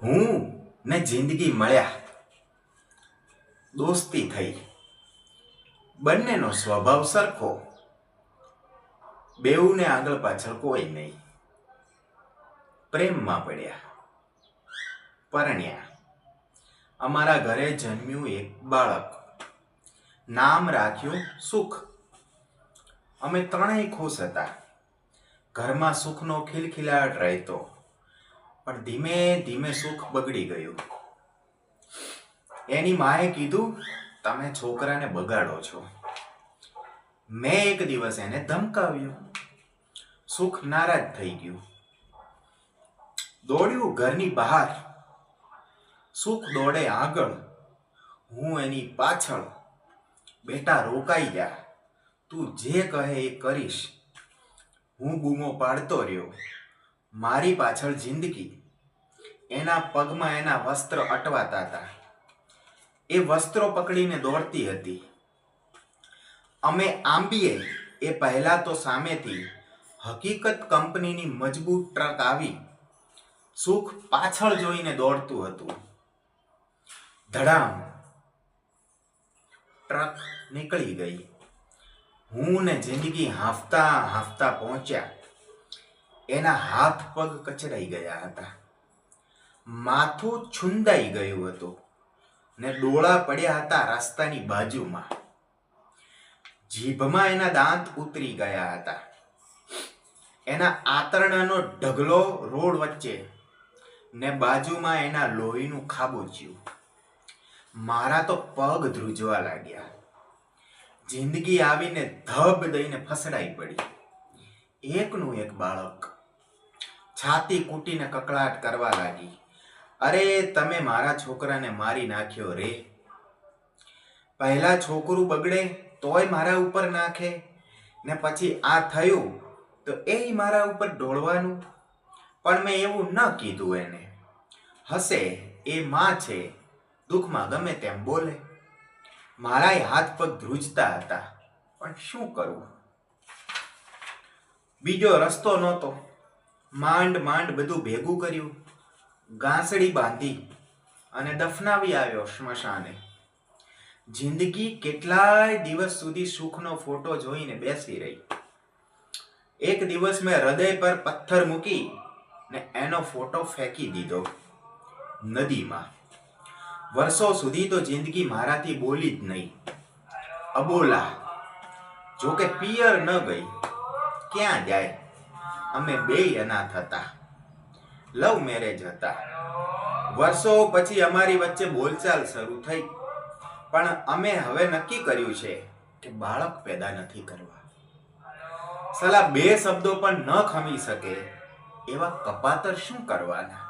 હું ને જિંદગી મળ્યા, દોસ્તી થઈ, બંનેનો સ્વભાવ સરખો, બેઉને આગળ પાછળ કોઈ નહીં. પ્રેમમાં પડ્યા, પરણ્યા. અમારા ઘરે જન્મ્યું એક બાળક, નામ રાખ્યું સુખ. અમે ત્રણેય ખુશ હતા. ઘરમાં સુખનો ખિલખિલાટ રહેતો, પણ ધીમે ધીમે સુખ બગડી ગયું. એની માએ કીધું, તમે છોકરાને બગાડો છો. મેં એક દિવસ એને ધમકાવ્યું. સુખ નારાજ થઈ ગયું, દોડ્યું ઘરની બહાર. સુખ દોડે આગળ, હું એની પાછળ. બેટા રોકાઈ જા, તું જે કહે એ કરીશ. હું બૂમો પાડતો રહ્યો, મારી પાછળ જિંદગી. એના પગમાં એના વસ્ત્ર અટવાતા હતા, એ વસ્ત્રો પકડીને દોડતી હતી. અમે આંબીએ એ પહેલા તો સામેથી હકીકત કંપનીની મજબૂત ટ્રક આવી. સુખ પાછળ જોઈને દોડતું હતું. ધડામ, ટ્રક નીકળી ગઈ. હું ને જિંદગી હાંફતા હાંફતા પહોંચ્યા. એના હાથ પગ કચડાઈ ગયા હતા, માથું છુંદાઈ ગયું હતું ને ડોળા પડ્યા હતા રસ્તાની બાજુમાં. જીભમાં એના દાંત ઉતરી ગયા હતા. એના આંતરડાનો ઢગલો રોડ વચ્ચે ને બાજુમાં એના લોહીનું ખાબોચિયું. મારા તો પગ ધ્રુજવા લાગ્યા. જિંદગી આવીને ધબ દઈને ફસડાઈ પડી. એકનું એક બાળક છાતી કૂટીને કકળાટ કરવા લાગી. અરે તમે મારા છોકરાને મારી નાખ્યો રે. પહેલા છોકરું બગડે તોય મારા ઉપર નાખે, ને પછી આ થયું તો એ મારા ઉપર ઢોળવાનું. પણ મેં એવું ન કીધું એને. હશે, એ માં છે, દુઃખમાં ગમે તેમ બોલે. મારાય હાથ પગ ધ્રુજતા હતા, પણ શું કરવું? બીજો રસ્તો નહોતો. માંડ માંડ બધું ભેગું કર્યું, ગાંસડી બાંધી અને દફનાવી આવ્યો સ્મશાને. જિંદગી કેટલાય દિવસ સુધી સુખનો ફોટો જોઈને બેસી રહી. એક દિવસ મેં હૃદય પર પથ્થર મૂકી ને એનો ફોટો ફેંકી દીધો નદીમાં. વર્ષો સુધી તો જિંદગી મારાથી બોલી જ નહીં, અબોલા. જોકે પિયર ન ગઈ, ક્યાં જાય? અમે બેય અનાથ હતા, લવ મેરેજ હતા. વર્ષો પછી અમારી વચ્ચે બોલચાલ શરૂ થઈ, પણ અમે હવે નક્કી કર્યું છે કે બાળક પેદા નથી કરવા. સલા બે શબ્દો પણ ન ખમી શકે એવા કપાતર શું કરવાના?